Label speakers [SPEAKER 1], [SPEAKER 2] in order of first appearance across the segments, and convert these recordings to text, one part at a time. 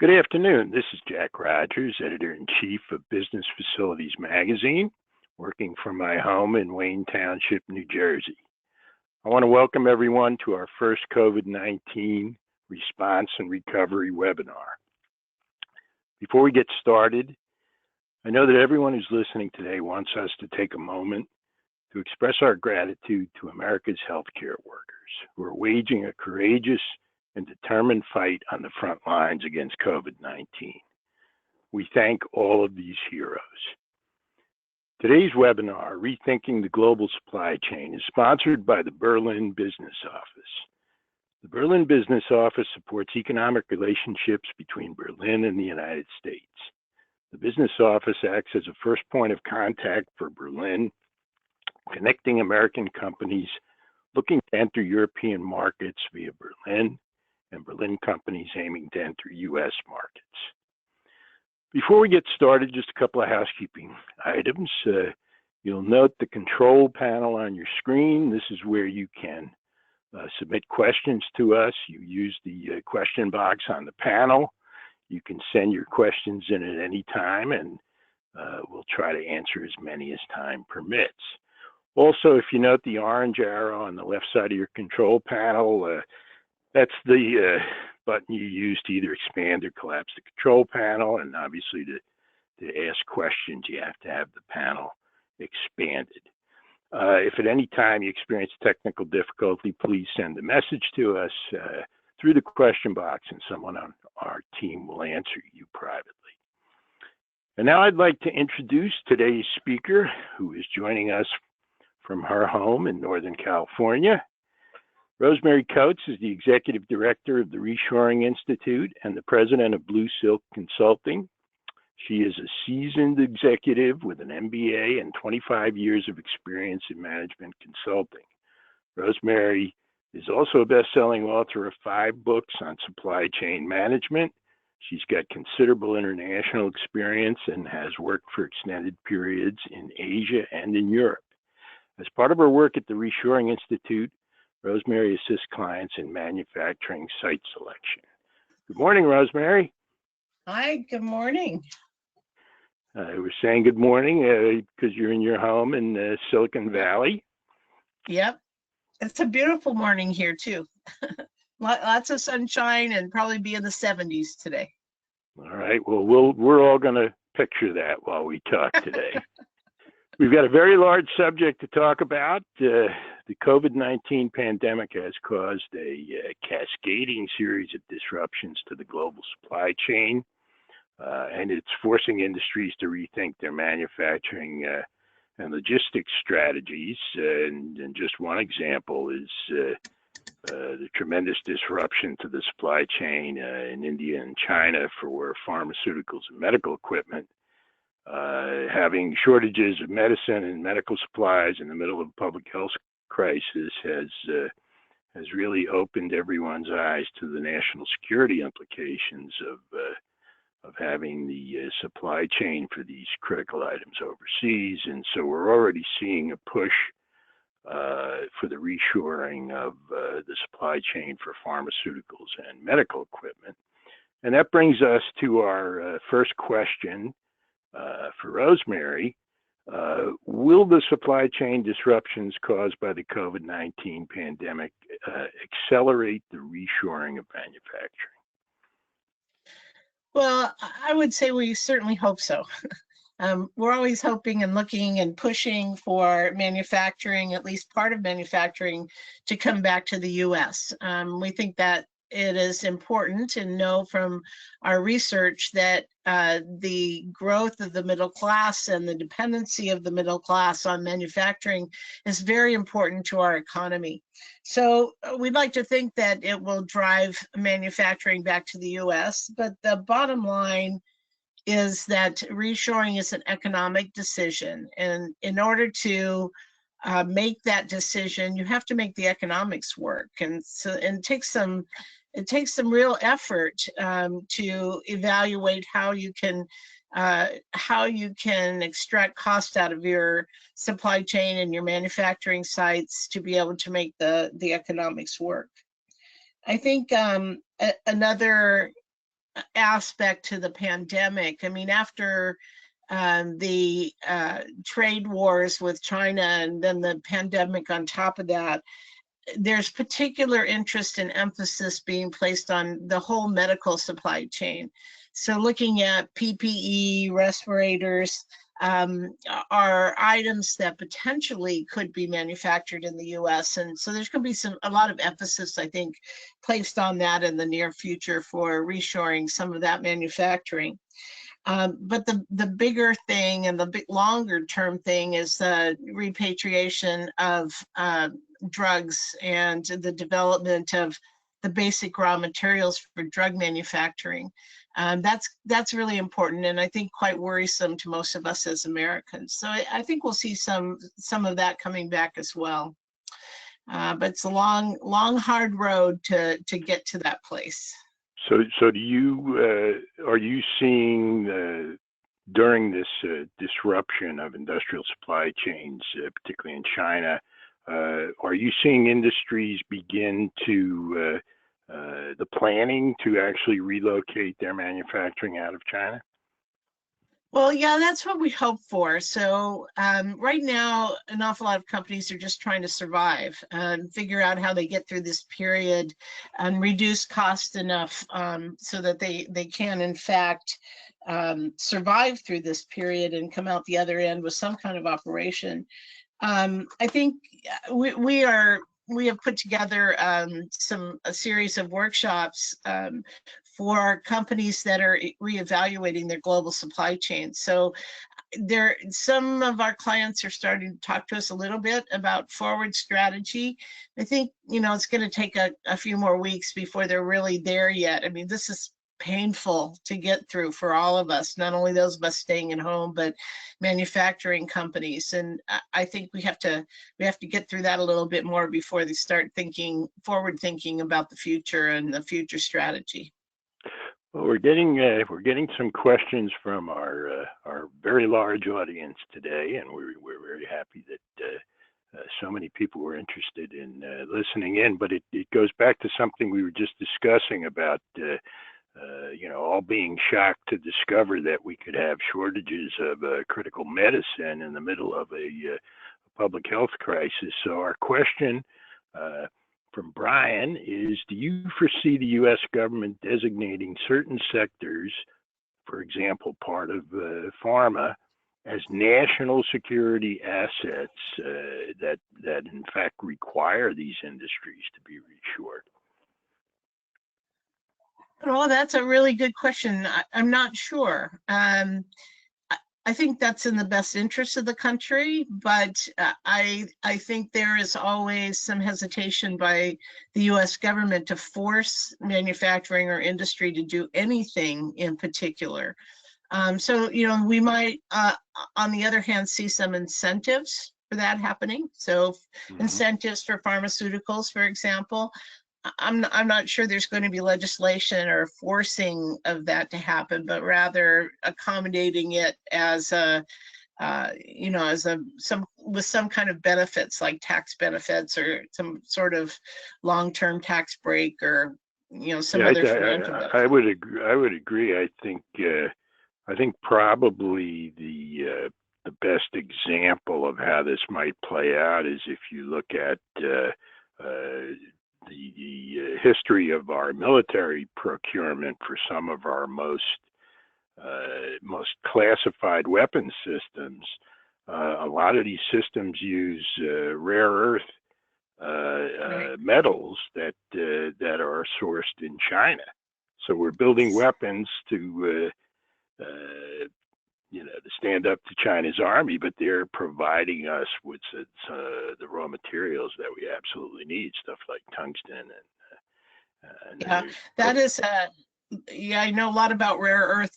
[SPEAKER 1] Good afternoon. This is Jack Rogers, Editor-in-Chief of Business Facilities Magazine, working from my home in Wayne Township, New Jersey. I want to welcome everyone to our first COVID-19 response and recovery webinar. Before we get started, I know that everyone who's listening today wants us to take a moment to express our gratitude to America's healthcare workers who are waging a courageous and determined fight on the front lines against COVID-19. We thank all of these heroes. Today's webinar, Rethinking the Global Supply Chain, is sponsored by the Berlin Business Office. The Berlin Business Office supports economic relationships between Berlin and the United States. The Business Office acts as a first point of contact for Berlin, connecting American companies looking to enter European markets via Berlin and Berlin companies aiming to enter U.S. markets. Before we get started, just a couple of housekeeping items. You'll note the control panel on your screen. This is where you can submit questions to us. You use the question box on the panel. You can send your questions in at any time, and we'll try to answer as many as time permits. Also, if you note the orange arrow on the left side of your control panel, that's the button you use to either expand or collapse the control panel, and obviously to ask questions, you have to have the panel expanded. If at any time you experience technical difficulty, please send a message to us through the question box, and someone on our team will answer you privately. And now I'd like to introduce today's speaker, who is joining us from her home in Northern California. Rosemary Coates is the Executive Director of the Reshoring Institute and the President of Blue Silk Consulting. She is a seasoned executive with an MBA and 25 years of experience in management consulting. Rosemary is also a best-selling author of 5 books on supply chain management. She's got considerable international experience and has worked for extended periods in Asia and in Europe. As part of her work at the Reshoring Institute, Rosemary assists clients in manufacturing site selection. Good morning, Rosemary.
[SPEAKER 2] Hi, good morning.
[SPEAKER 1] I was saying good morning because you're in your home in Silicon Valley.
[SPEAKER 2] Yep, it's a beautiful morning here too. Lots of sunshine and probably be in the 70s today.
[SPEAKER 1] All right, well, we're all going to picture that while we talk today. We've got a very large subject to talk about. The COVID-19 pandemic has caused a cascading series of disruptions to the global supply chain, and it's forcing industries to rethink their manufacturing and logistics strategies. And just one example is the tremendous disruption to the supply chain in India and China for pharmaceuticals and medical equipment. Having shortages of medicine and medical supplies in the middle of a public health crisis has really opened everyone's eyes to the national security implications of having the supply chain for these critical items overseas. And so we're already seeing a push for the reshoring of the supply chain for pharmaceuticals and medical equipment. And that brings us to our first question. For Rosemary, will the supply chain disruptions caused by the COVID-19 pandemic accelerate the reshoring of manufacturing?
[SPEAKER 2] Well, I would say we certainly hope so. We're always hoping and looking and pushing for manufacturing, at least part of manufacturing, to come back to the U.S. We think that it is important to know from our research that the growth of the middle class and the dependency of the middle class on manufacturing is very important to our economy. So we'd like to think that it will drive manufacturing back to the US, but the bottom line is that reshoring is an economic decision. And in order to make that decision, you have to make the economics work. And so it takes some real effort to evaluate how you can extract cost out of your supply chain and your manufacturing sites to be able to make the economics work. I think another aspect to the pandemic. I mean, after the trade wars with China and then the pandemic on top of that, there's particular interest and emphasis being placed on the whole medical supply chain. So looking at PPE, respirators, are items that potentially could be manufactured in the US. And so there's going to be a lot of emphasis, I think, placed on that in the near future for reshoring some of that manufacturing. But the bigger thing and the longer term thing is the repatriation of drugs and the development of the basic raw materials for drug manufacturing. That's really important, and I think quite worrisome to most of us as Americans. So I think we'll see some of that coming back as well. But it's a long, hard road to get to that place.
[SPEAKER 1] So do you are you seeing during this disruption of industrial supply chains, particularly in China, are you seeing industries begin to the planning to actually relocate their manufacturing out of China?
[SPEAKER 2] Well, yeah, that's what we hope for. So right now, an awful lot of companies are just trying to survive and figure out how they get through this period and reduce cost enough so that they can, in fact, survive through this period and come out the other end with some kind of operation. I think we have put together a series of workshops for companies that are reevaluating their global supply chain. So some of our clients are starting to talk to us a little bit about forward strategy. I think, it's going to take a few more weeks before they're really there yet. I mean, this is painful to get through for all of us, not only those of us staying at home, but manufacturing companies. And I think we have to get through that a little bit more before they start forward thinking about the future and the future strategy.
[SPEAKER 1] Well, we're getting some questions from our very large audience today, and we're very happy that so many people were interested in listening in. But it goes back to something we were just discussing about all being shocked to discover that we could have shortages of critical medicine in the middle of a public health crisis. So our question from Brian is, do you foresee the U.S. government designating certain sectors, for example, part of pharma, as national security assets that in fact require these industries to be reshored?
[SPEAKER 2] Well, that's a really good question. I'm not sure. I think that's in the best interest of the country, but I think there is always some hesitation by the U.S. government to force manufacturing or industry to do anything in particular. So, we might, on the other hand, see some incentives for that happening. So incentives for pharmaceuticals, for example. I'm not sure there's going to be legislation or forcing of that to happen, but rather accommodating it as with some kind of benefits, like tax benefits or some sort of long-term tax break or some other financial benefit.
[SPEAKER 1] I would agree. I think probably the best example of how this might play out is if you look at the history of our military procurement for some of our most classified weapon systems. A lot of these systems use rare earth metals that are sourced in China. So we're building weapons to stand up to China's army, but they're providing us with the raw materials that we absolutely need, stuff like tungsten
[SPEAKER 2] I know a lot about rare earth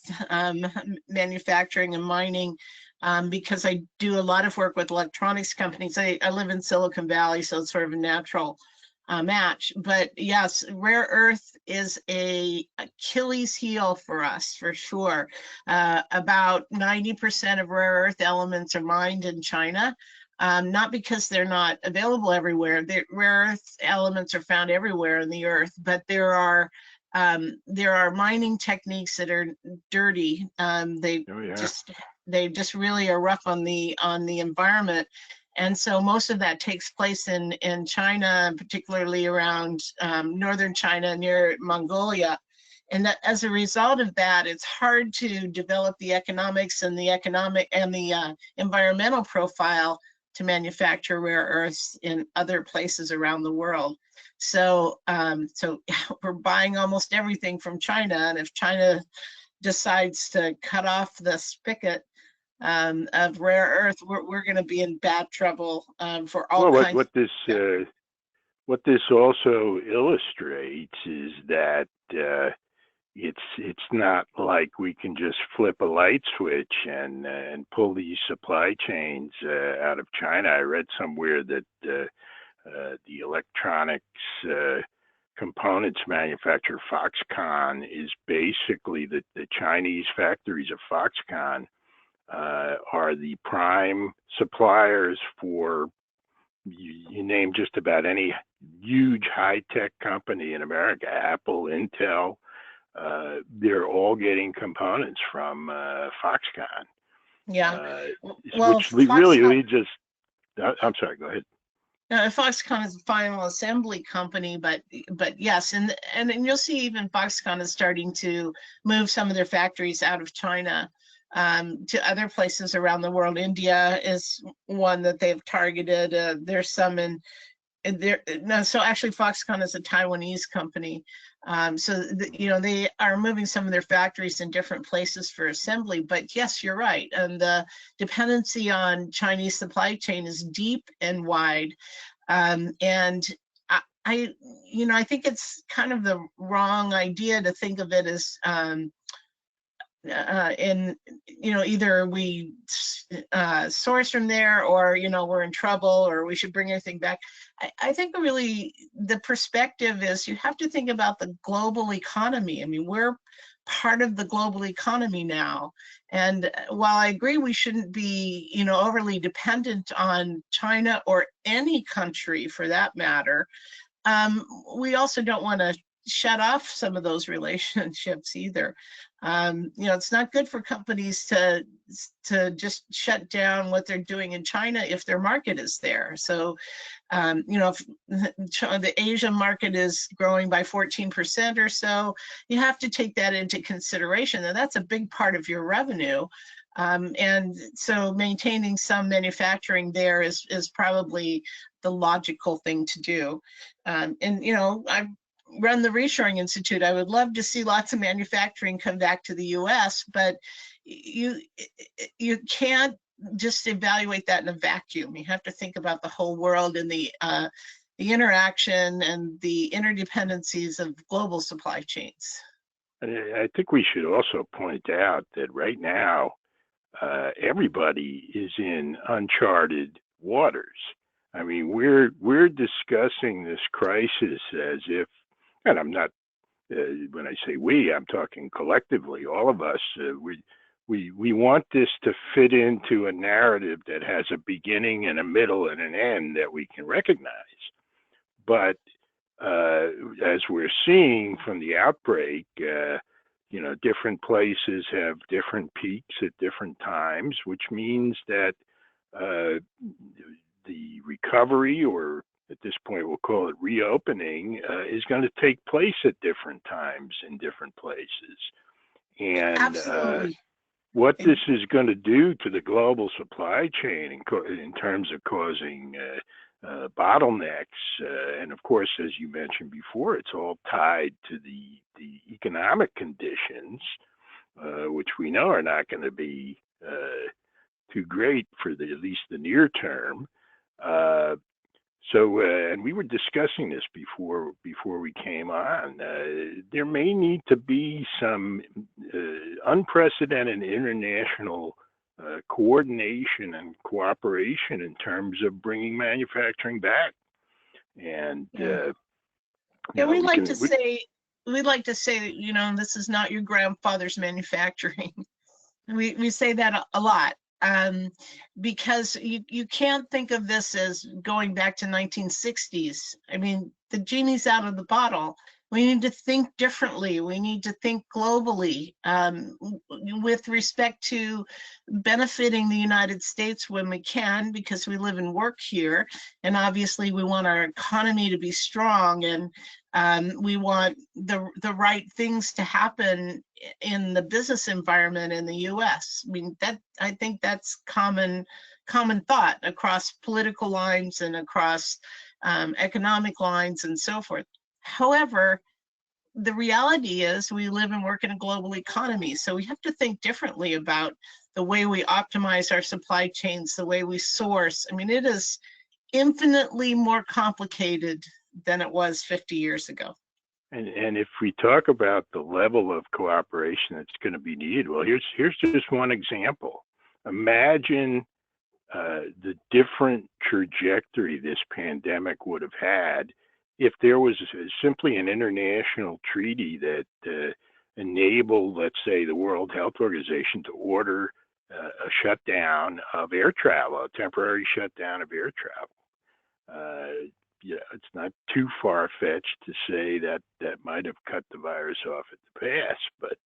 [SPEAKER 2] manufacturing and mining because I do a lot of work with electronics companies. I live in Silicon Valley, so it's sort of a natural match. But yes, rare earth is a Achilles heel for us, for sure. About 90% of rare earth elements are mined in China, not because they're not available everywhere. The rare earth elements are found everywhere in the earth, but there are There are mining techniques that are dirty.
[SPEAKER 1] Oh, yeah.
[SPEAKER 2] They just really are rough on the environment. And so most of that takes place in China, particularly around northern China near Mongolia. And that, as a result of that, it's hard to develop the economics and the environmental profile to manufacture rare earths in other places around the world. So, so we're buying almost everything from China, and if China decides to cut off the spigot of rare earth, we're going to be in bad trouble for all
[SPEAKER 1] Well,
[SPEAKER 2] kinds.
[SPEAKER 1] what this also illustrates is that it's not like we can just flip a light switch and pull these supply chains out of China. I read somewhere that the electronics components manufacturer Foxconn is basically the Chinese factories of Foxconn are the prime suppliers for you name just about any huge high-tech company in America, Apple, Intel. They're all getting components from Foxconn.
[SPEAKER 2] Yeah. Well,
[SPEAKER 1] which really leads us. I'm sorry. Go ahead.
[SPEAKER 2] Foxconn is a final assembly company, but yes, and you'll see even Foxconn is starting to move some of their factories out of China to other places around the world. India is one that they've targeted. There's some in there. No, so actually, Foxconn is a Taiwanese company. So they are moving some of their factories in different places for assembly. But yes, you're right, and the dependency on Chinese supply chain is deep and wide. And I think it's kind of the wrong idea to think of it as either we source from there, or we're in trouble, or we should bring everything back. I think really the perspective is you have to think about the global economy. I mean, we're part of the global economy now, and while I agree we shouldn't be overly dependent on China or any country for that matter, we also don't want to shut off some of those relationships either. It's not good for companies to just shut down what they're doing in China if their market is there. So, if the Asian market is growing by 14% or so, you have to take that into consideration, and that's a big part of your revenue. And so maintaining some manufacturing there is probably the logical thing to do. And I've run the Reshoring Institute. I would love to see lots of manufacturing come back to the US, but you can't just evaluate that in a vacuum. You have to think about the whole world and the interaction and the interdependencies of global supply chains.
[SPEAKER 1] I think we should also point out that right now, everybody is in uncharted waters. I mean, we're discussing this crisis as if, and I'm not. When I say we, I'm talking collectively. All of us. We want this to fit into a narrative that has a beginning and a middle and an end that we can recognize. But as we're seeing from the outbreak, different places have different peaks at different times, which means that the recovery, or at this point we'll call it reopening, is going to take place at different times in different places. And what this is going to do to the global supply chain in terms of causing bottlenecks, and of course, as you mentioned before, it's all tied to the economic conditions, which we know are not going to be too great for at least the near term. And we were discussing this before we came on. There may need to be some unprecedented international coordination and cooperation in terms of bringing manufacturing back. And
[SPEAKER 2] we like to say that this is not your grandfather's manufacturing. We say that a lot. Because you can't think of this as going back to 1960s. I mean, the genie's out of the bottle. We need to think differently. We need to think globally with respect to benefiting the United States when we can, because we live and work here. And obviously we want our economy to be strong, and we want the right things to happen in the business environment in the US. I mean, I think that's common thought across political lines and across economic lines and so forth. However, the reality is we live and work in a global economy, so we have to think differently about the way we optimize our supply chains, the way we source. I mean, it is infinitely more complicated than it was 50 years ago.
[SPEAKER 1] And if we talk about the level of cooperation that's going to be needed, well, here's just one example. Imagine the different trajectory this pandemic would have had if there was simply an international treaty that enabled, let's say, the World Health Organization to order a shutdown of air travel, a temporary shutdown of air travel. Yeah, it's not too far-fetched to say that might have cut the virus off at the pass, but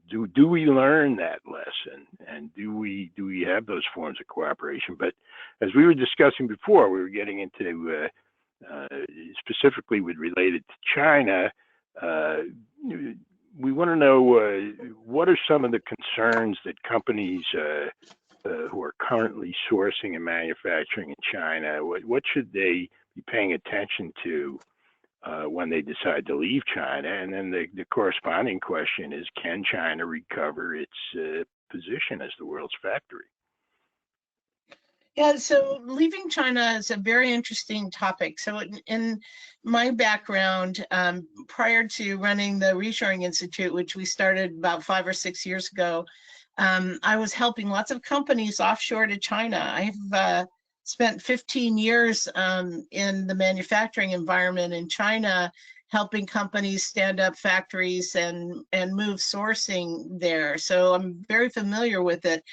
[SPEAKER 1] do we learn that lesson, and do we have those forms of cooperation? But as we were discussing before, we were getting into specifically related to China. We want to know what are some of the concerns that companies who are currently sourcing and manufacturing in China, what should they be paying attention to when they decide to leave China? And then the corresponding question is, can China recover its position as the world's factory?
[SPEAKER 2] Yeah, so leaving China is a very interesting topic. So in my background, prior to running the Reshoring Institute, which we started about 5 or 6 years ago, I was helping lots of companies offshore to China. I've spent 15 years in the manufacturing environment in China, helping companies stand up factories and move sourcing there. So I'm very familiar with it.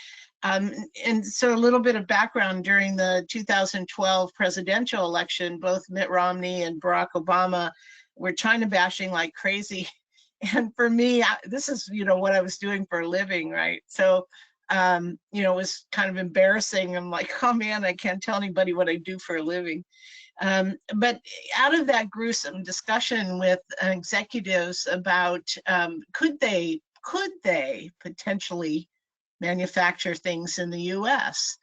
[SPEAKER 2] And so a little bit of background: during the 2012 presidential election, both Mitt Romney and Barack Obama were China bashing like crazy. And for me, this is, what I was doing for a living, right? So, it was kind of embarrassing. I'm like, oh man, I can't tell anybody what I do for a living. But out of that gruesome discussion with executives about could they potentially manufacture things in the US?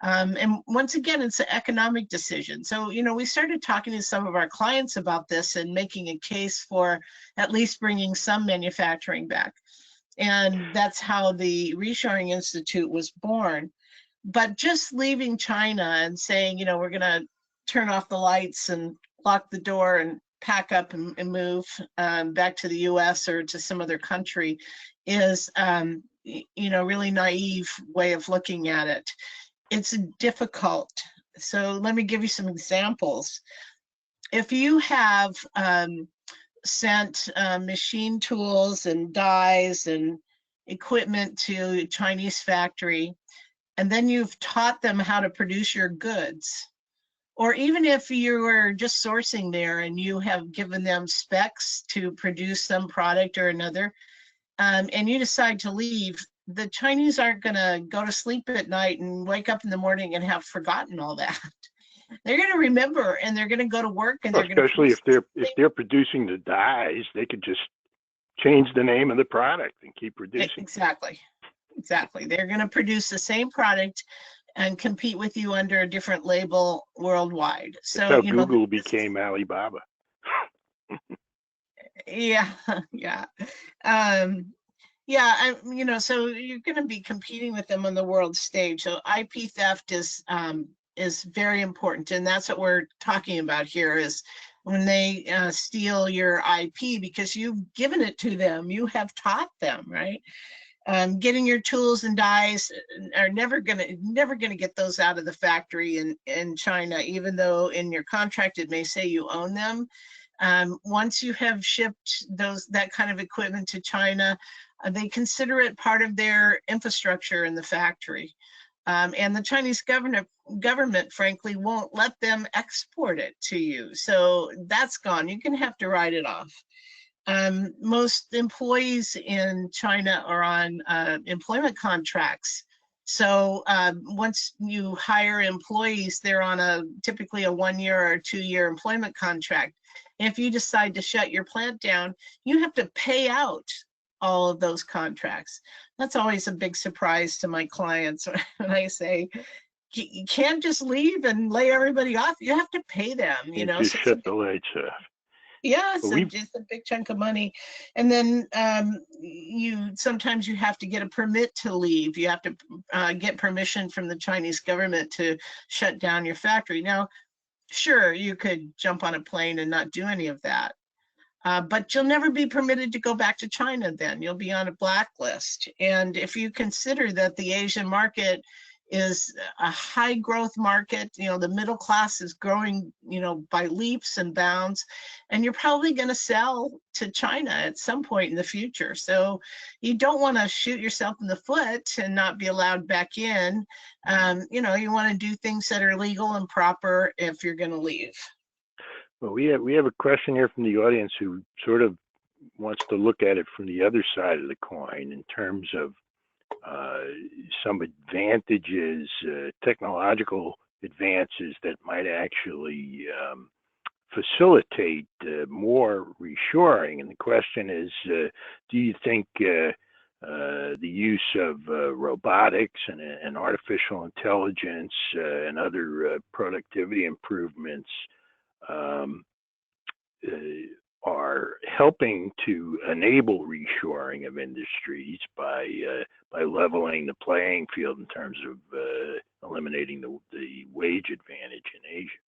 [SPEAKER 2] And once again, it's an economic decision. So, we started talking to some of our clients about this and making a case for at least bringing some manufacturing back. And that's how the Reshoring Institute was born. But just leaving China and saying, we're going to turn off the lights and lock the door and pack up and move back to the US or to some other country is, really naive way of looking at it. It's difficult. So let me give you some examples. If you have sent machine tools and dies and equipment to a Chinese factory, and then you've taught them how to produce your goods, or even if you were just sourcing there and you have given them specs to produce some product or another, and you decide to leave, the Chinese aren't going to go to sleep at night and wake up in the morning and have forgotten all that. They're going to remember, and they're going to go to work, and they're going to,
[SPEAKER 1] especially if they're producing the dyes, they could just change the name of the product and keep producing.
[SPEAKER 2] Exactly. They're going to produce the same product and compete with you under a different label worldwide. So
[SPEAKER 1] that's how Google became Alibaba.
[SPEAKER 2] Yeah. So you're going to be competing with them on the world stage. So IP theft is very important, and that's what we're talking about here. Is when they steal your IP because you've given it to them, you have taught them, right? Getting your tools and dies are never gonna get those out of the factory in China, even though in your contract it may say you own them. Once you have shipped that kind of equipment to China, they consider it part of their infrastructure in the factory. And the Chinese government government, frankly, won't let them export it to you. So that's gone. You're going to have to write it off. Most employees in China are on employment contracts. So once you hire employees, they're on typically a 1 year or 2 year employment contract. And if you decide to shut your plant down, you have to pay out all of those contracts. That's always a big surprise to my clients when I say, you can't just leave and lay everybody off. You have to pay them, you know.
[SPEAKER 1] Just
[SPEAKER 2] So
[SPEAKER 1] shut the lights off.
[SPEAKER 2] yeah, it's a big chunk of money. And then sometimes you have to get a permit to leave. You have to get permission from the Chinese government to shut down your factory. Now, sure, you could jump on a plane and not do any of that. But you'll never be permitted to go back to China then. You'll be on a blacklist. And if you consider that the Asian market is a high growth market, you know, the middle class is growing, you know, by leaps and bounds, and you're probably going to sell to China at some point in the future. So you don't want to shoot yourself in the foot and not be allowed back in. You know, you want to do things that are legal and proper if you're going to leave.
[SPEAKER 1] Well, we have a question here from the audience who sort of wants to look at it from the other side of the coin in terms of some advantages, technological advances that might actually facilitate more reshoring. And the question is, do you think the use of robotics and artificial intelligence and other productivity improvements are helping to enable reshoring of industries by leveling the playing field in terms of eliminating the wage advantage in Asia?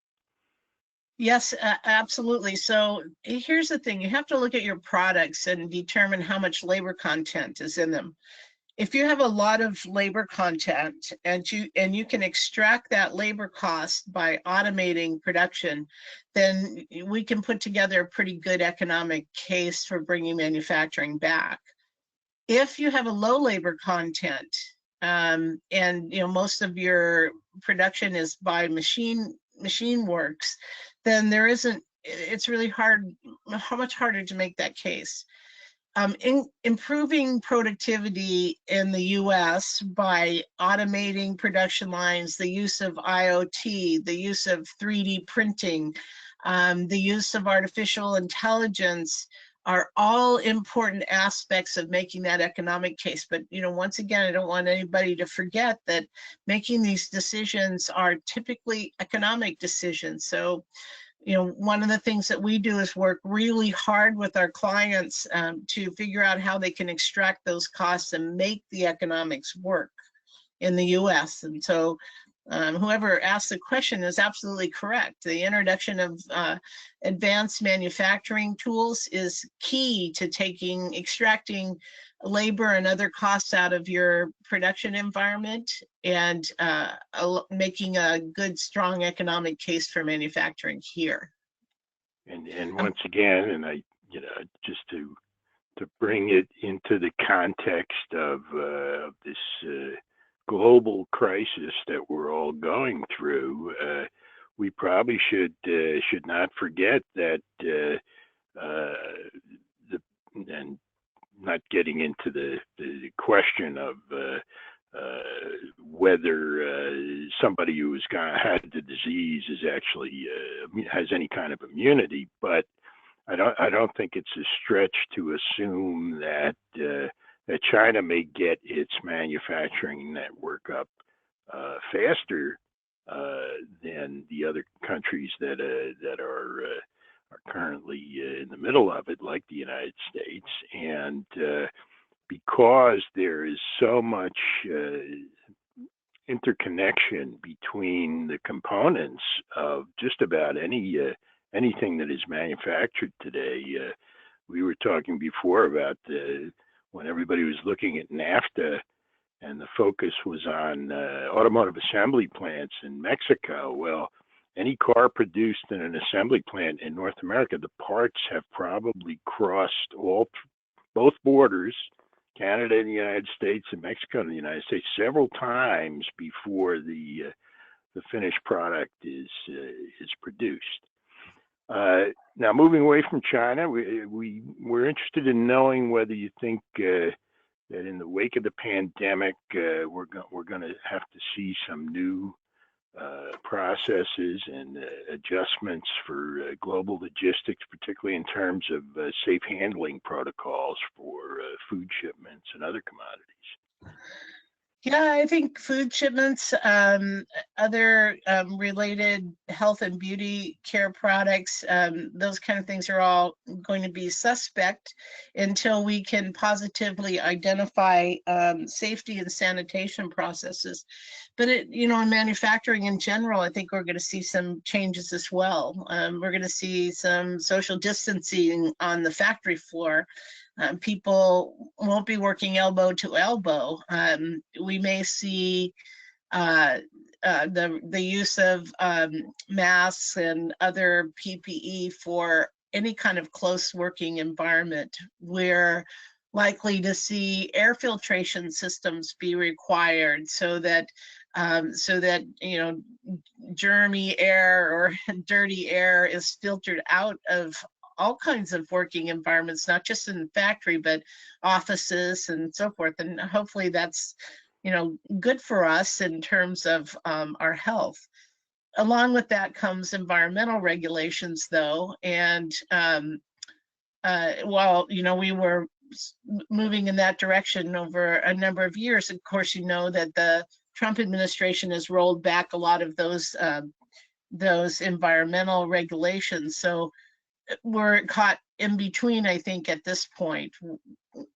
[SPEAKER 2] Yes, absolutely. So here's the thing. You have to look at your products and determine how much labor content is in them. If you have a lot of labor content and you can extract that labor cost by automating production, then we can put together a pretty good economic case for bringing manufacturing back. If you have a low labor content, and you know most of your production is by machine works, then it's really hard, much harder to make that case. Improving productivity in the US by automating production lines, the use of IoT, the use of 3D printing, the use of artificial intelligence are all important aspects of making that economic case. But, you know, once again, I don't want anybody to forget that making these decisions are typically economic decisions. So, you know, one of the things that we do is work really hard with our clients to figure out how they can extract those costs and make the economics work in the US. And so whoever asked the question is absolutely correct. The introduction of advanced manufacturing tools is key to extracting labor and other costs out of your production environment and making a good, strong economic case for manufacturing here.
[SPEAKER 1] And once again, and I, you know, just to bring it into the context of this global crisis that we're all going through, we probably should not forget that and not getting into the question of whether somebody who had the disease is actually has any kind of immunity, but I don't think it's a stretch to assume that that China may get its manufacturing network up faster than the other countries that are currently in the middle of it, like the United States. And because there is so much interconnection between the components of just about anything that is manufactured today. We were talking before about when everybody was looking at NAFTA and the focus was on automotive assembly plants in Mexico. Well, any car produced in an assembly plant in North America, the parts have probably crossed both borders, Canada and the United States and Mexico and the United States, several times before the the finished product is produced. Now, moving away from China, we're interested in knowing whether you think that in the wake of the pandemic, we're going to have to see some new processes and adjustments for global logistics, particularly in terms of safe handling protocols for food shipments and other commodities.
[SPEAKER 2] Yeah, I think food shipments, other related health and beauty care products, those kind of things are all going to be suspect until we can positively identify safety and sanitation processes. But in manufacturing in general, I think we're going to see some changes as well. We're going to see some social distancing on the factory floor. People won't be working elbow to elbow. We may see the use of masks and other PPE for any kind of close working environment. We're likely to see air filtration systems be required so that germy air or dirty air is filtered out of all kinds of working environments, not just in the factory, but offices and so forth. And hopefully that's, good for us in terms of our health. Along with that comes environmental regulations, though. And while, we were moving in that direction over a number of years, of course, that the Trump administration has rolled back a lot of those environmental regulations. So we're caught in between, I think, at this point,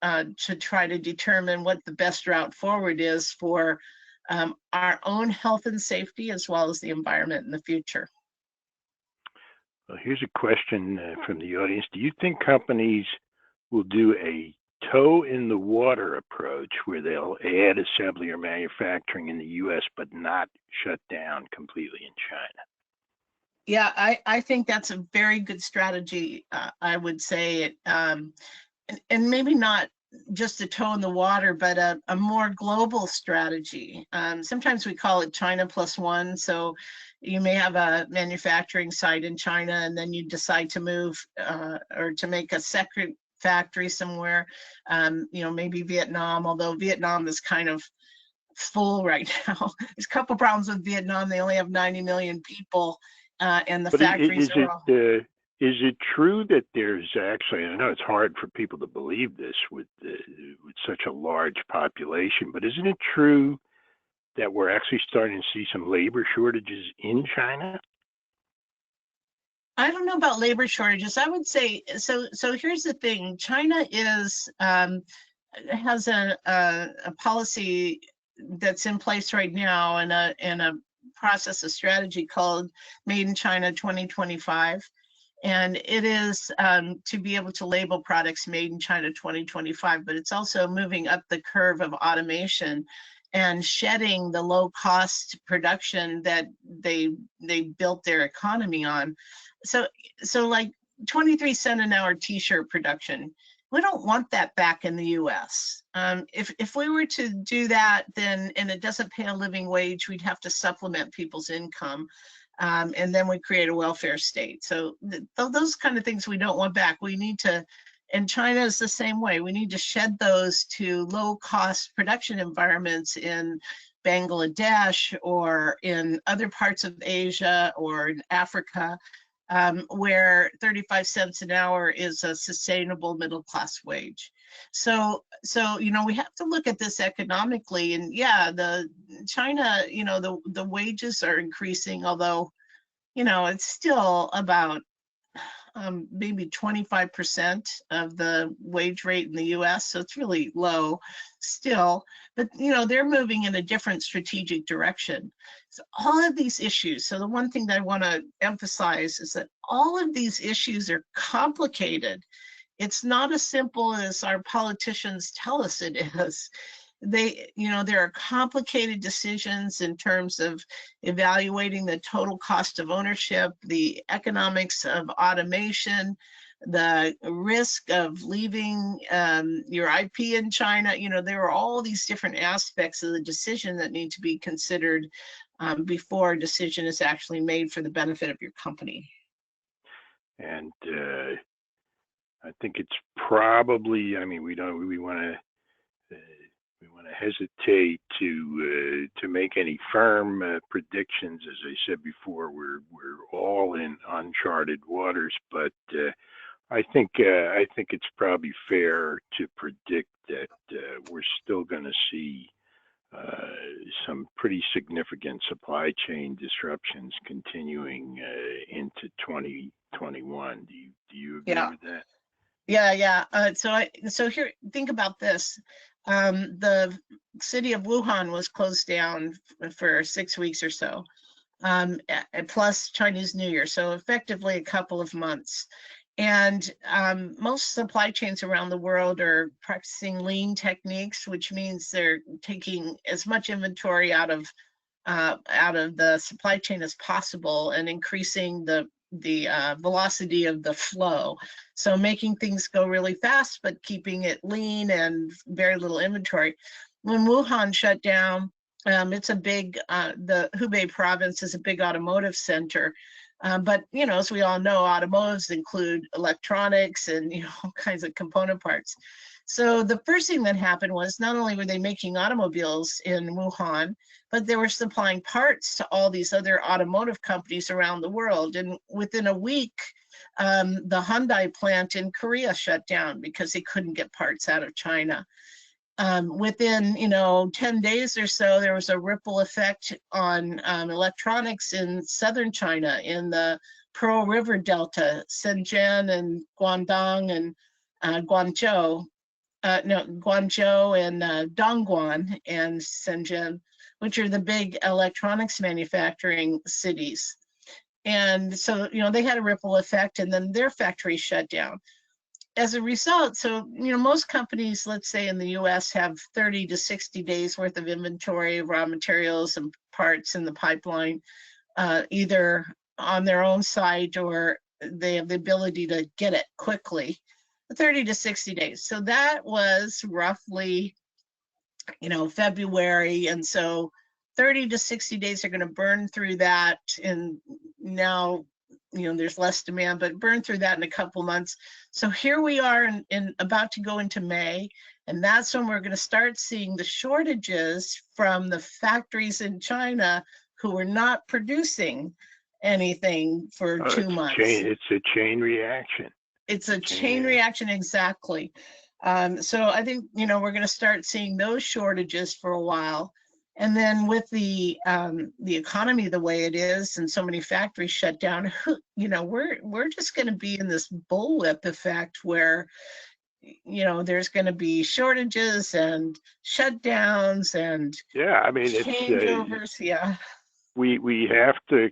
[SPEAKER 2] to try to determine what the best route forward is for our own health and safety, as well as the environment in the future.
[SPEAKER 1] Well, here's a question from the audience. Do you think companies will do a toe in the water approach where they'll add assembly or manufacturing in the U.S. but not shut down completely in China?
[SPEAKER 2] Yeah, I think that's a very good strategy. I would say, and maybe not just a toe in the water, but a more global strategy. Sometimes we call it China plus one. So you may have a manufacturing site in China, and then you decide to move or to make a second factory somewhere. Maybe Vietnam, although Vietnam is kind of full right now. There's a couple problems with Vietnam. They only have 90 million people. And the factories are all...
[SPEAKER 1] Is it true that there's actually, I know it's hard for people to believe this with such a large population, but isn't it true that we're actually starting to see some labor shortages in China?
[SPEAKER 2] I don't know about labor shortages. I would say, so here's the thing. China has a policy that's in place right now, and a process, a strategy called Made in China 2025. And it is to be able to label products made in China 2025, but it's also moving up the curve of automation and shedding the low cost production that they built their economy on. So like 23 cent an hour t-shirt production, we don't want that back in the US. If we were to do that, then, and it doesn't pay a living wage, we'd have to supplement people's income. And then we create a welfare state. So those kind of things we don't want back. We need to, and China is the same way. We need to shed those to low cost production environments in Bangladesh or in other parts of Asia or in Africa, where 35 cents an hour is a sustainable middle class wage. So we have to look at this economically, and yeah, the China, the wages are increasing, although it's still about maybe 25% of the wage rate in the US, so it's really low still, but they're moving in a different strategic direction. So all of these issues, so the one thing that I want to emphasize is that all of these issues are complicated. It's not as simple as our politicians tell us it is. There are complicated decisions in terms of evaluating the total cost of ownership, the economics of automation, the risk of leaving your IP in China. There are all these different aspects of the decision that need to be considered before a decision is actually made for the benefit of your company.
[SPEAKER 1] And I think it's probably, I mean, we want to hesitate to make any firm predictions. As I said before, we're all in uncharted waters, but I think it's probably fair to predict that we're still going to see some pretty significant supply chain disruptions continuing into 2021. Do you agree with that?
[SPEAKER 2] Yeah. So here, think about this. The city of Wuhan was closed down for 6 weeks or so, plus Chinese New Year. So effectively a couple of months. And most supply chains around the world are practicing lean techniques, which means they're taking as much inventory out of the supply chain as possible and increasing the velocity of the flow. So making things go really fast, but keeping it lean and very little inventory. When Wuhan shut down, it's a big, the Hubei province is a big automotive center. But, you know, as we all know, automotives include electronics and, you know, all kinds of component parts. So the first thing that happened was not only were they making automobiles in Wuhan, but they were supplying parts to all these other automotive companies around the world. And within a week, the Hyundai plant in Korea shut down because they couldn't get parts out of China. Within, 10 days or so, there was a ripple effect on electronics in southern China, in the Pearl River Delta, Shenzhen and Guangdong and Guangzhou and Dongguan and Shenzhen, which are the big electronics manufacturing cities. And so, they had a ripple effect, and then their factories shut down. As a result, so, most companies, let's say in the US, have 30 to 60 days worth of inventory of raw materials and parts in the pipeline, either on their own site or they have the ability to get it quickly, 30 to 60 days. So that was roughly, February. And so 30 to 60 days are going to burn through that. And now, there's less demand, but burn through that in a couple months. So here we are in about to go into May, and that's when we're going to start seeing the shortages from the factories in China who are not producing anything for 2 months.
[SPEAKER 1] It's a chain reaction.
[SPEAKER 2] It's a chain reaction, exactly. So I think, we're going to start seeing those shortages for a while. And then with the economy the way it is and so many factories shut down, we're just going to be in this bullwhip effect where, there's going to be shortages and shutdowns and
[SPEAKER 1] changeovers. We have to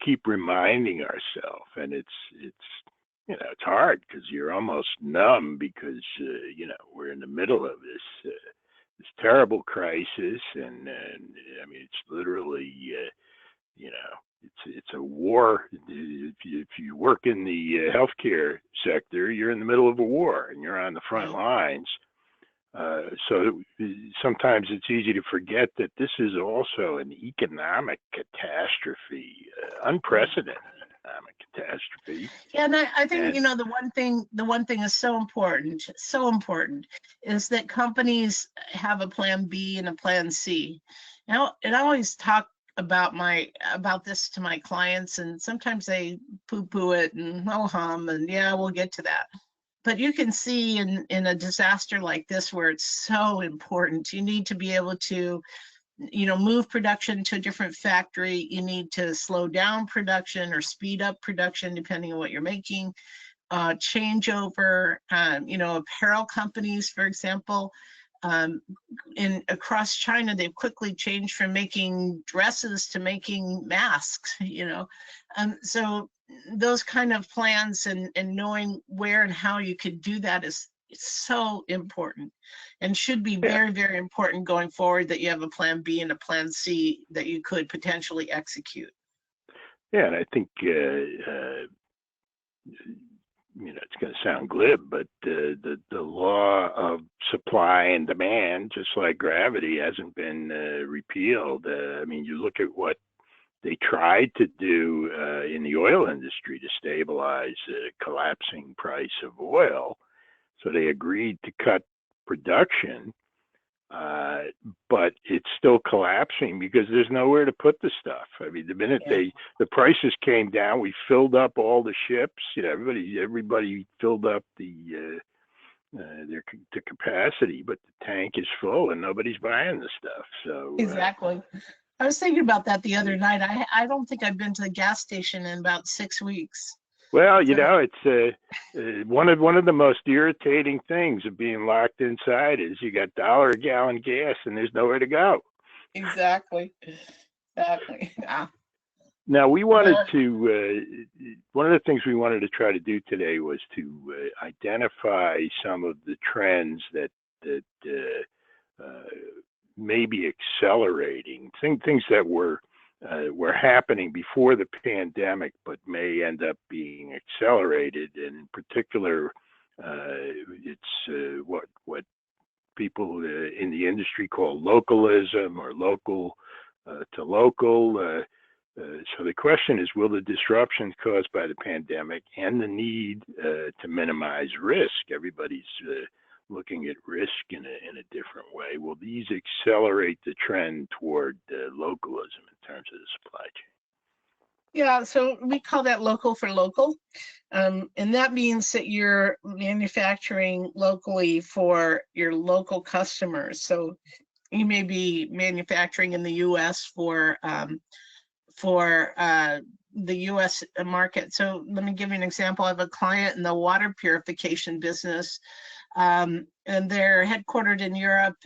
[SPEAKER 1] keep reminding ourselves, and it's hard because you're almost numb because we're in the middle of this terrible crisis, and I mean it's literally it's a war. If you work in the healthcare sector, you're in the middle of a war and you're on the front lines. So sometimes it's easy to forget that this is also an economic catastrophe, unprecedented economic catastrophe.
[SPEAKER 2] Yeah, and I think the one thing is so important is that companies have a plan B and a plan C. Now, and I always talk about this to my clients, and sometimes they poo-poo it and hum, and yeah, we'll get to that. But you can see in a disaster like this where it's so important, you need to be able to move production to a different factory. You need to slow down production or speed up production, depending on what you're making. Changeover, apparel companies, for example, across China, they've quickly changed from making dresses to making masks, so those kind of plans and knowing where and how you could do that is so important and should be very, very important going forward, that you have a plan B and a plan C that you could potentially execute.
[SPEAKER 1] Yeah, and I think it's going to sound glib, but the law of supply and demand, just like gravity, hasn't been repealed. I mean, you look at what they tried to do in the oil industry to stabilize the collapsing price of oil. So they agreed to cut production, but it's still collapsing because there's nowhere to put the stuff. I mean, the minute the prices came down, we filled up all the ships. Everybody filled up the capacity, but the tank is full and nobody's buying the stuff. So
[SPEAKER 2] exactly. I was thinking about that the other night. I don't think I've been to the gas station in about 6 weeks.
[SPEAKER 1] Well, it's one of the most irritating things of being locked inside is you got $1 a gallon gas and there's nowhere to go.
[SPEAKER 2] Exactly. Yeah.
[SPEAKER 1] Now we wanted to. One of the things we wanted to try to do today was to identify some of the trends that may be accelerating, things that were happening before the pandemic, but may end up being accelerated. And in particular, it's what people in the industry call localism or local to local. So the question is, will the disruptions caused by the pandemic and the need to minimize risk, everybody's looking at risk in a different way, will these accelerate the trend toward localism in terms of the supply chain?
[SPEAKER 2] Yeah, so we call that local for local. And that means that you're manufacturing locally for your local customers. So you may be manufacturing in the US for the US market. So let me give you an example. I have a client in the water purification business, and they're headquartered in Europe.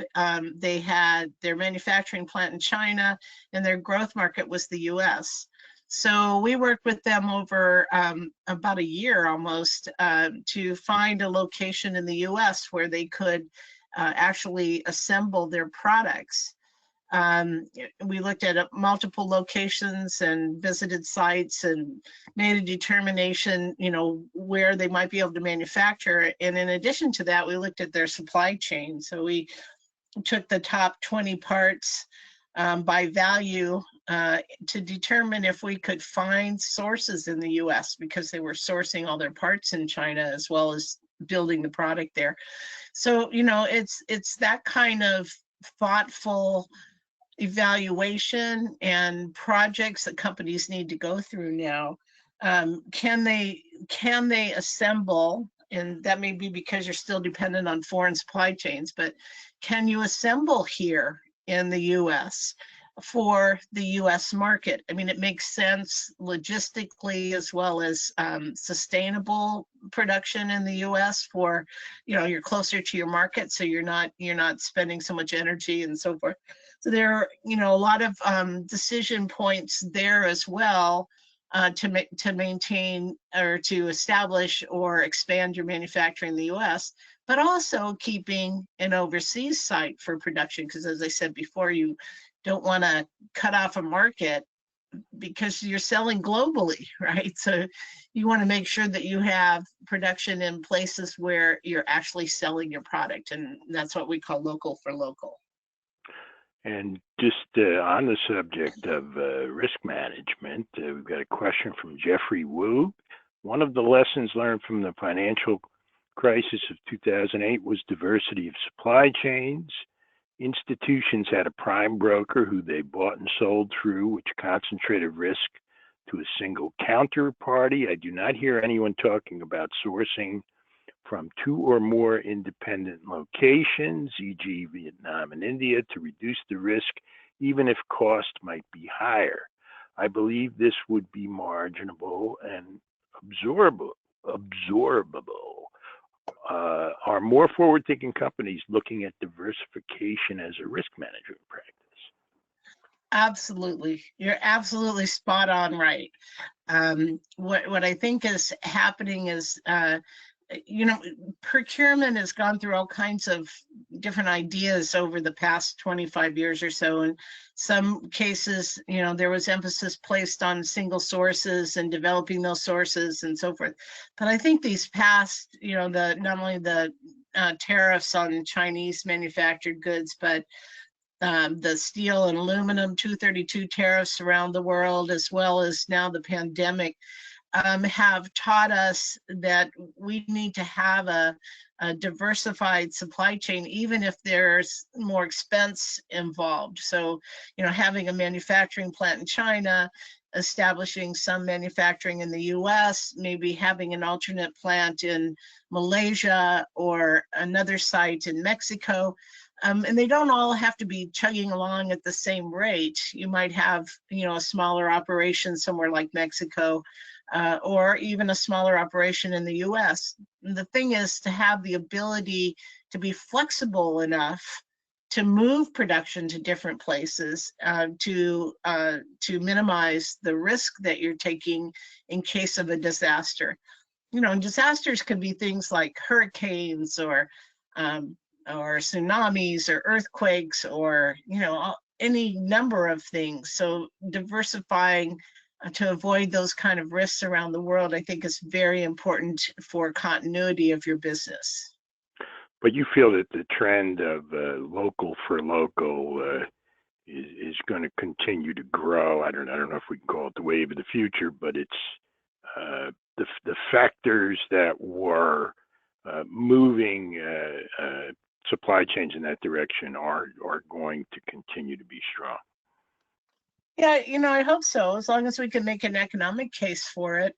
[SPEAKER 2] They had their manufacturing plant in China, and their growth market was the US. So we worked with them over about a year almost to find a location in the US where they could actually assemble their products. We looked at multiple locations and visited sites and made a determination, where they might be able to manufacture. And in addition to that, we looked at their supply chain. So we took the top 20 parts by value to determine if we could find sources in the US, because they were sourcing all their parts in China as well as building the product there. So, it's that kind of thoughtful evaluation and projects that companies need to go through now. Can they assemble, and that may be because you're still dependent on foreign supply chains, but can you assemble here in the US for the US market? I mean, it makes sense logistically as well as sustainable production in the US for, you're closer to your market, so you're not spending so much energy and so forth. So there are, a lot of decision points there as well to maintain or to establish or expand your manufacturing in the US, but also keeping an overseas site for production. Because as I said before, you don't want to cut off a market because you're selling globally, right? So you want to make sure that you have production in places where you're actually selling your product. And that's what we call local for local.
[SPEAKER 1] And just on the subject of risk management, we've got a question from Jeffrey Wu. One of the lessons learned from the financial crisis of 2008 was diversity of supply chains. Institutions had a prime broker who they bought and sold through, which concentrated risk to a single counterparty. I do not hear anyone talking about sourcing from 2 or more independent locations, e.g. Vietnam and India, to reduce the risk, even if cost might be higher. I believe this would be marginable and absorbable. Are more forward-thinking companies looking at diversification as a risk management practice?
[SPEAKER 2] Absolutely. You're absolutely spot on right. What I think is happening is you know, procurement has gone through all kinds of different ideas over the past 25 years or so. In some cases, you know, there was emphasis placed on single sources and developing those sources and so forth. But I think these past, you know, not only the tariffs on Chinese manufactured goods, but the steel and aluminum 232 tariffs around the world, as well as now the pandemic, have taught us that we need to have a diversified supply chain, even if there's more expense involved. So, you know, having a manufacturing plant in China, establishing some manufacturing in the US, maybe having an alternate plant in Malaysia or another site in Mexico. And they don't all have to be chugging along at the same rate. You might have, you know, a smaller operation somewhere like Mexico, or even a smaller operation in the US. The thing is to have the ability to be flexible enough to move production to different places, to minimize the risk that you're taking in case of a disaster. You know, and disasters can be things like hurricanes or tsunamis or earthquakes, or, you know, any number of things. So diversifying to avoid those kind of risks around the world, I think, is very important for continuity of your business.
[SPEAKER 1] But you feel that the trend of local for local is going to continue to grow. I don't know if we can call it the wave of the future, but it's the factors that were moving supply chains in that direction are going to continue to be strong.
[SPEAKER 2] Yeah, you know, I hope so, as long as we can make an economic case for it.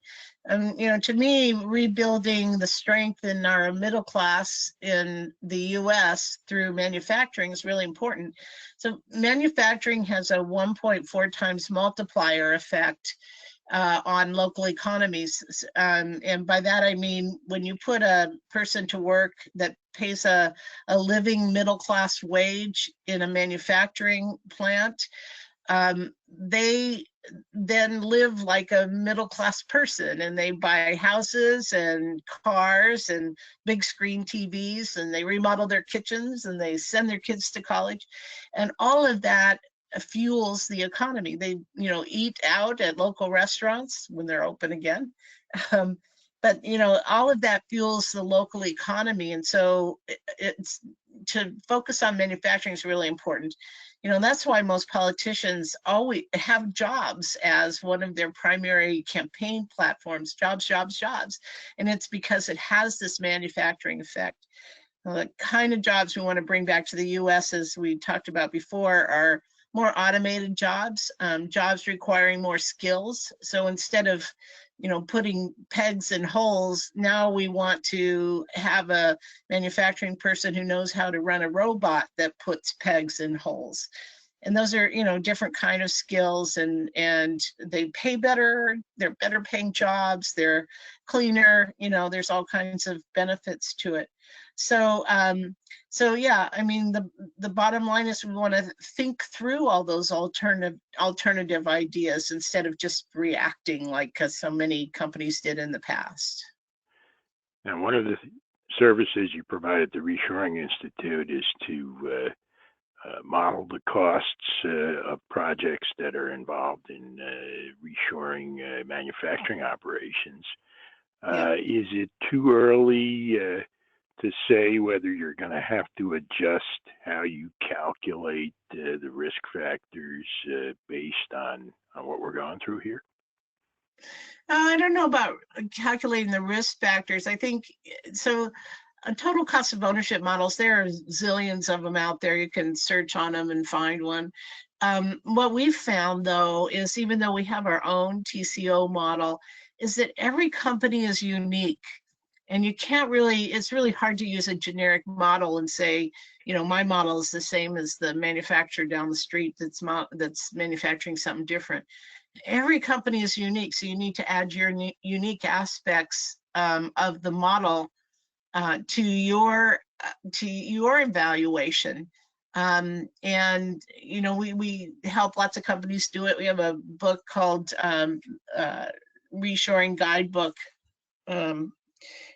[SPEAKER 2] You know, to me, rebuilding the strength in our middle class in the US through manufacturing is really important. So manufacturing has a 1.4 times multiplier effect on local economies. And by that, I mean, when you put a person to work that pays a living middle class wage in a manufacturing plant, they then live like a middle class person, and they buy houses and cars and big screen TVs, and they remodel their kitchens, and they send their kids to college, and all of that fuels the economy. They, you know, eat out at local restaurants when they're open again. But, you know, all of that fuels the local economy. And so it's to focus on manufacturing is really important. You know, that's why most politicians always have jobs as one of their primary campaign platforms, jobs, jobs, jobs. And it's because it has this manufacturing effect. The kind of jobs we want to bring back to the US, as we talked about before, are more automated jobs, jobs requiring more skills. So instead of, you know, putting pegs in holes, now we want to have a manufacturing person who knows how to run a robot that puts pegs in holes. And those are, you know, different kind of skills, and they pay better. They're better paying jobs. They're cleaner. You know, there's all kinds of benefits to it. So, so yeah, I mean, the bottom line is we want to think through all those alternative ideas instead of just reacting like so many companies did in the past.
[SPEAKER 1] And one of the services you provide at the Reshoring Institute is to model the costs of projects that are involved in reshoring manufacturing operations.
[SPEAKER 2] Yeah.
[SPEAKER 1] Is it too early to say whether you're going to have to adjust how you calculate the risk factors based on what we're going through here?
[SPEAKER 2] I don't know about calculating the risk factors. I think so. Total cost of ownership models, there are zillions of them out there. You can search on them and find one. What we've found, though, is even though we have our own TCO model, is that every company is unique. And you can't really, it's really hard to use a generic model and say, you know, my model is the same as the manufacturer down the street that's manufacturing something different. Every company is unique, so you need to add your unique aspects of the model to your evaluation. And you know, we help lots of companies do it. We have a book called Reshoring Guidebook.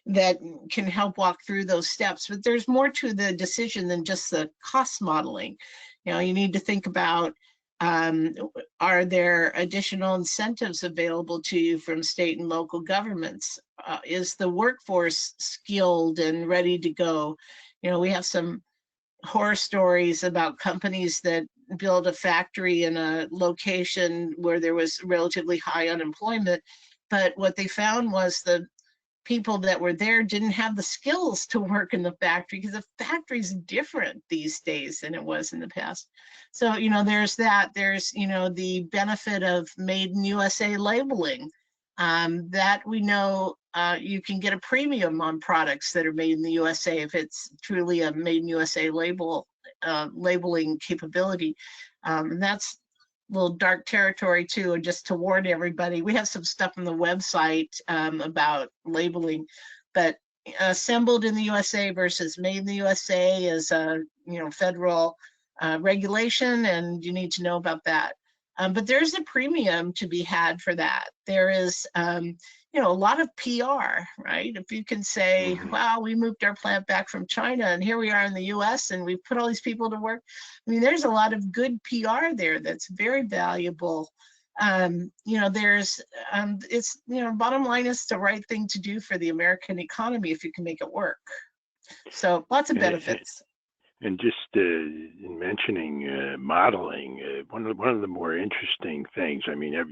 [SPEAKER 2] that can help walk through those steps. But there's more to the decision than just the cost modeling. You need to think about, are there additional incentives available to you from state and local governments? Is the workforce skilled and ready to go? We have some horror stories about companies that build a factory in a location where there was relatively high unemployment, but what they found was the people that were there didn't have the skills to work in the factory, because the factory's different these days than it was in the past. So, there's that. There's, the benefit of made in USA labeling, that we know you can get a premium on products that are made in the USA if it's truly a made in USA labeling capability. And that's a little dark territory too. And just to warn everybody, we have some stuff on the website about labeling, but assembled in the USA versus made in the USA is a federal regulation, and you need to know about that. But there's a premium to be had for that. There is, a lot of PR, right? If you can say, wow, we moved our plant back from China and here we are in the US and we've put all these people to work. I mean, there's a lot of good PR there that's very valuable. There's, it's, bottom line is the right thing to do for the American economy if you can make it work. So lots of benefits.
[SPEAKER 1] And just in mentioning modeling, one of the more interesting things, I mean, let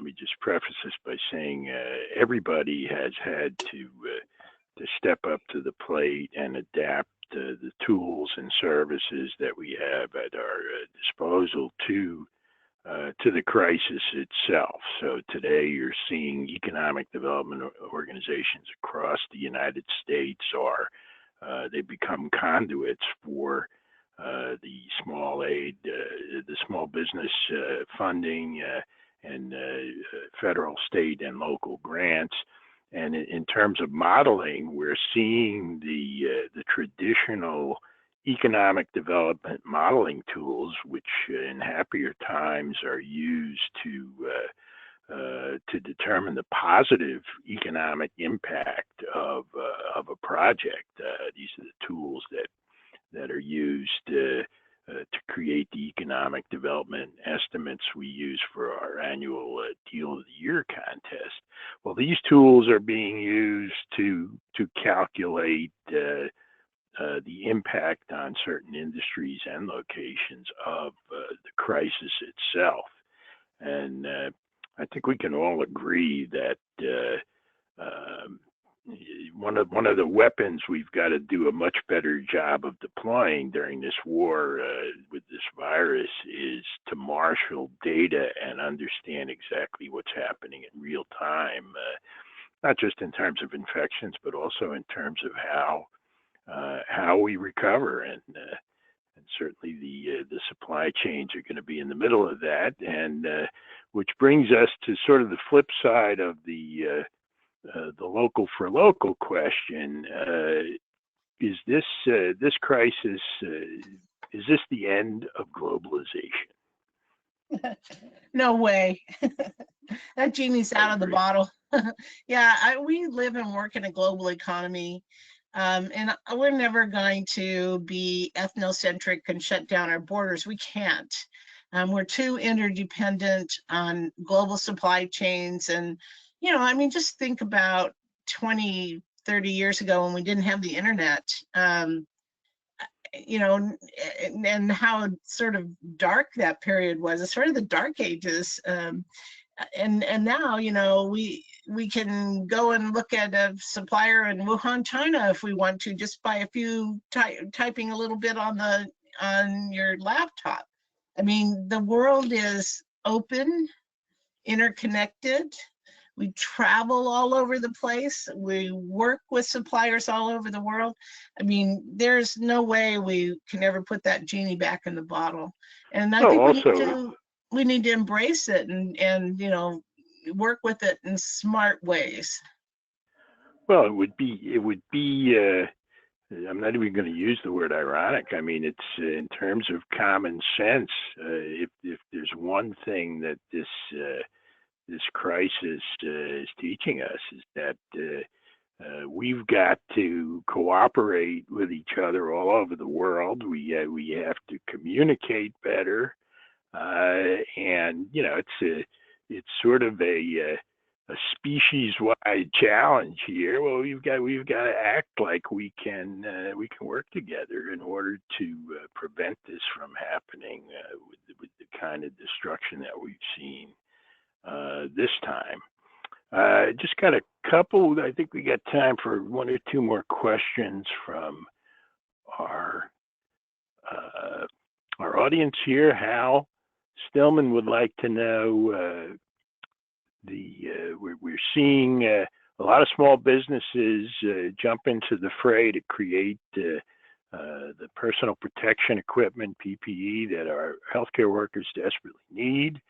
[SPEAKER 1] me just preface this by saying everybody has had to step up to the plate and adapt the tools and services that we have at our disposal to the crisis itself. So today you're seeing economic development organizations across the United States they become conduits for the small aid, the small business funding, and federal, state, and local grants. And in terms of modeling, we're seeing the traditional economic development modeling tools, which in happier times are used to determine the positive economic impact of a project. These are the tools that are used to create the economic development estimates we use for our annual Deal of the Year contest. Well, these tools are being used to calculate the impact on certain industries and locations of the crisis itself. And I think we can all agree that one of the weapons we've got to do a much better job of deploying during this war with this virus is to marshal data and understand exactly what's happening in real time, not just in terms of infections, but also in terms of how we recover. And certainly the supply chains are going to be in the middle of that, and which brings us to sort of the flip side of the local for local question. Is this crisis, is this the end of globalization?
[SPEAKER 2] No way. That genie's out of the bottle. Yeah, we live and work in a global economy. And we're never going to be ethnocentric and shut down our borders. We can't. We're too interdependent on global supply chains. And, just think about 20, 30 years ago when we didn't have the internet, and how sort of dark that period was. It's sort of the dark ages. And now, we can go and look at a supplier in Wuhan, China, if we want to, just by a few typing a little bit on your laptop. I mean, the world is open, interconnected. We travel all over the place. We work with suppliers all over the world. I mean, there's no way we can ever put that genie back in the bottle. And I think we need to embrace it and work with it in smart ways.
[SPEAKER 1] Well, it would be I'm not even going to use the word ironic. I mean, it's in terms of common sense. If there's one thing that this crisis is teaching us, is that We've got to cooperate with each other all over the world. We have to communicate better, and it's sort of a species-wide challenge here. Well, we've got to act like we can work together in order to prevent this from happening with the kind of destruction that we've seen this time. Just got a couple. I think we got time for one or two more questions from our audience here. Hal Stillman would like to know we're seeing a lot of small businesses jump into the fray to create the personal protection equipment, PPE, that our healthcare workers desperately need.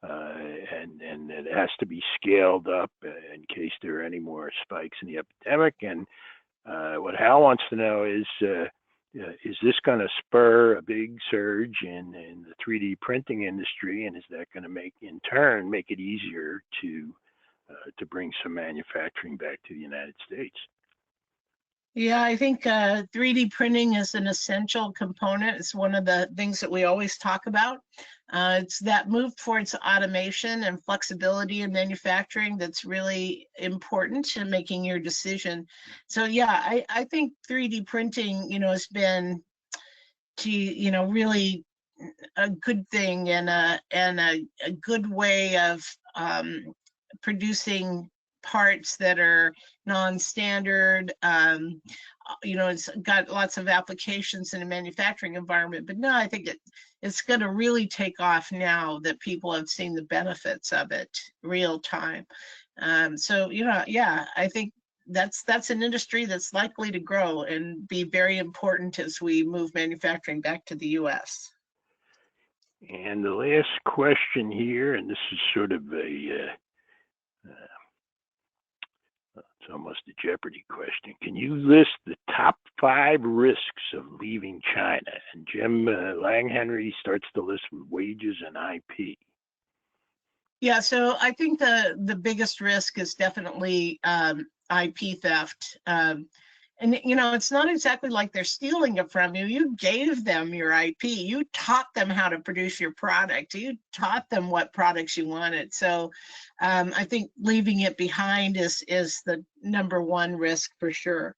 [SPEAKER 1] And it has to be scaled up in case there are any more spikes in the epidemic. And what Hal wants to know is this going to spur a big surge in the 3D printing industry, and is that going to in turn make it easier to bring some manufacturing back to the United States?
[SPEAKER 2] Yeah, I think 3D printing is an essential component. It's one of the things that we always talk about. It's that move towards automation and flexibility in manufacturing that's really important in making your decision. So yeah, I think 3D printing, has been really a good thing and a good way of producing parts that are non-standard. It's got lots of applications in a manufacturing environment, but no, I think it's going to really take off now that people have seen the benefits of it real time. I think that's an industry that's likely to grow and be very important as we move manufacturing back to the U.S.
[SPEAKER 1] And the last question here, and this is sort of it's almost a Jeopardy question. Can you list the top 5 risks of leaving China? And Jim Langhenry starts the list with wages and IP.
[SPEAKER 2] Yeah, so I think the biggest risk is definitely IP theft. And it's not exactly like they're stealing it from you. You gave them your IP. You taught them how to produce your product. You taught them what products you wanted. So I think leaving it behind is the number one risk for sure.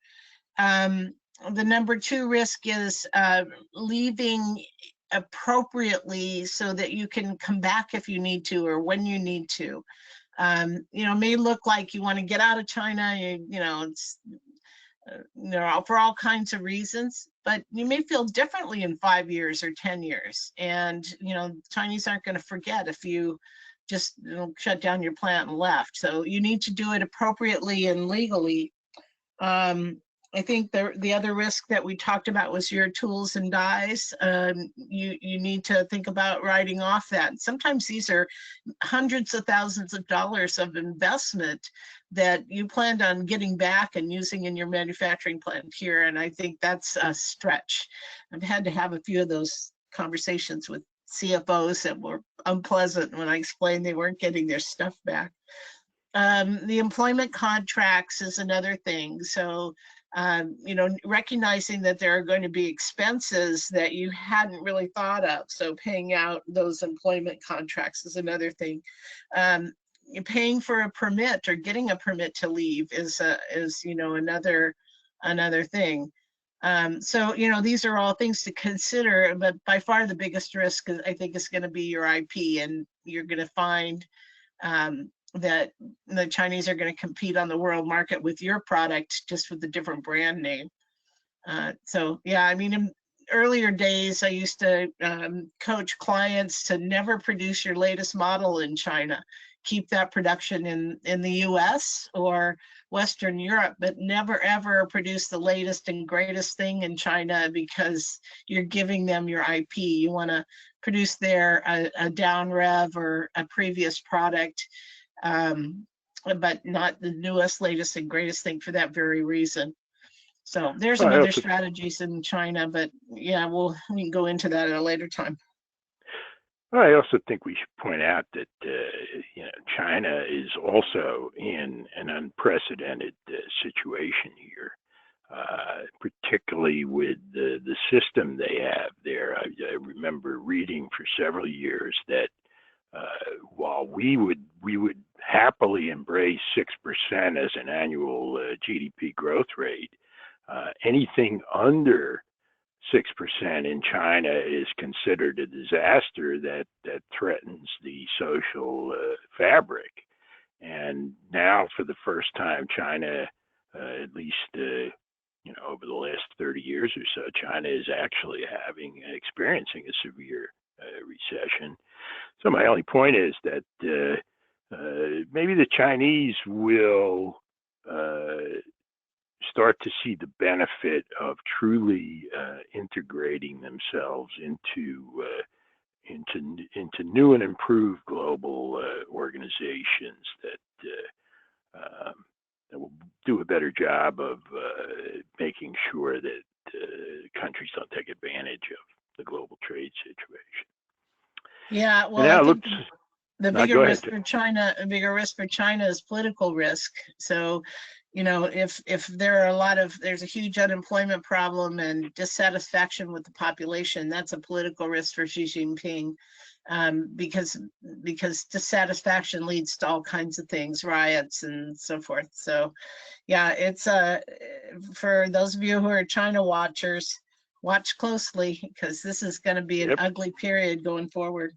[SPEAKER 2] The number 2 risk is leaving appropriately so that you can come back if you need to or when you need to. It may look like you want to get out of China. It's for all kinds of reasons, but you may feel differently in 5 years or 10 years. And, Chinese aren't going to forget if you just shut down your plant and left. So you need to do it appropriately and legally. I think the other risk that we talked about was your tools and dies. You need to think about writing off that. Sometimes these are hundreds of thousands of dollars of investment that you planned on getting back and using in your manufacturing plant here. And I think that's a stretch. I've had to have a few of those conversations with CFOs that were unpleasant when I explained they weren't getting their stuff back. The employment contracts is another thing. So recognizing that there are going to be expenses that you hadn't really thought of. So paying out those employment contracts is another thing. Paying for a permit or getting a permit to leave is another thing. So these are all things to consider, but by far the biggest risk I think is going to be your IP, and you're going to find that the Chinese are going to compete on the world market with your product, just with a different brand name. In earlier days, I used to coach clients to never produce your latest model in China. Keep that production in the US or Western Europe, but never ever produce the latest and greatest thing in China, because you're giving them your IP. You want to produce there a down rev or a previous product, but not the newest, latest, and greatest thing for that very reason. So there's some other strategies in China, but yeah, we can go into that at a later time.
[SPEAKER 1] Well, I also think we should point out that China is also in an unprecedented situation here, particularly with the system they have there. I remember reading for several years that while we would happily embrace 6% as an annual GDP growth rate, anything under 6% in China is considered a disaster that threatens the social fabric. And now, for the first time, China, at least over the last 30 years or so, China is actually experiencing a severe recession. So my only point is that maybe the Chinese will start to see the benefit of truly integrating themselves into new and improved global organizations that will do a better job of making sure that countries don't take advantage of the global trade situation.
[SPEAKER 2] Yeah, well,
[SPEAKER 1] And
[SPEAKER 2] I
[SPEAKER 1] now it
[SPEAKER 2] think
[SPEAKER 1] looks.
[SPEAKER 2] the
[SPEAKER 1] Now,
[SPEAKER 2] bigger
[SPEAKER 1] go ahead.
[SPEAKER 2] risk for China, a bigger risk for China is political risk. So, if there are there's a huge unemployment problem and dissatisfaction with the population, that's a political risk for Xi Jinping, because dissatisfaction leads to all kinds of things, riots and so forth. So, yeah, it's for those of you who are China watchers, watch closely because this is going to be an
[SPEAKER 1] Yep.
[SPEAKER 2] ugly period going forward.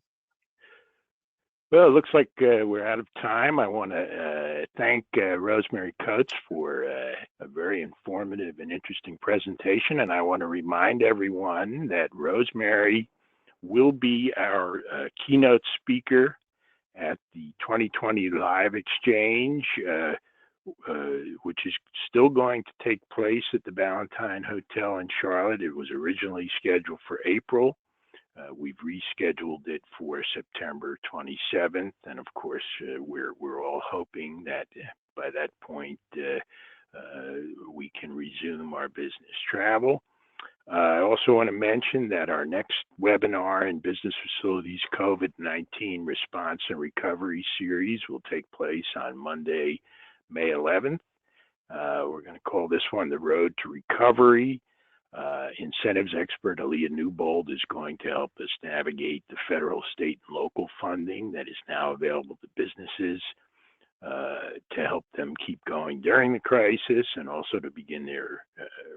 [SPEAKER 1] Well, it looks like we're out of time. I want to thank Rosemary Coates for a very informative and interesting presentation. And I want to remind everyone that Rosemary will be our keynote speaker at the 2020 Live Exchange, which is still going to take place at the Ballantine Hotel in Charlotte. It was originally scheduled for April. We've rescheduled it for September 27th, and of course, we're all hoping that by that point we can resume our business travel. I also want to mention that our next webinar in Business Facilities COVID-19 Response and Recovery Series will take place on Monday, May 11th. We're going to call this one The Road to Recovery. Incentives expert Aaliyah Newbold is going to help us navigate the federal, state, and local funding that is now available to businesses to help them keep going during the crisis and also to begin their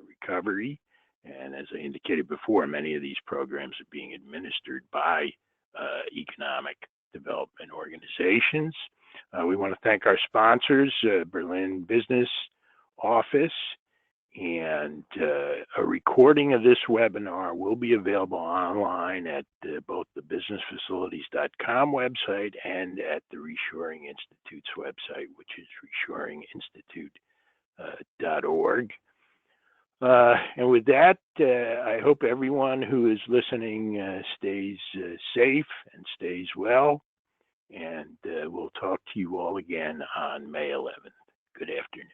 [SPEAKER 1] recovery. And as I indicated before, many of these programs are being administered by economic development organizations. We want to thank our sponsors, Berlin Business Office, and a recording of this webinar will be available online at both the businessfacilities.com website and at the Reshoring Institute's website, which is reshoringinstitute.org. And with that, I hope everyone who is listening stays safe and stays well. And we'll talk to you all again on May 11th. Good afternoon.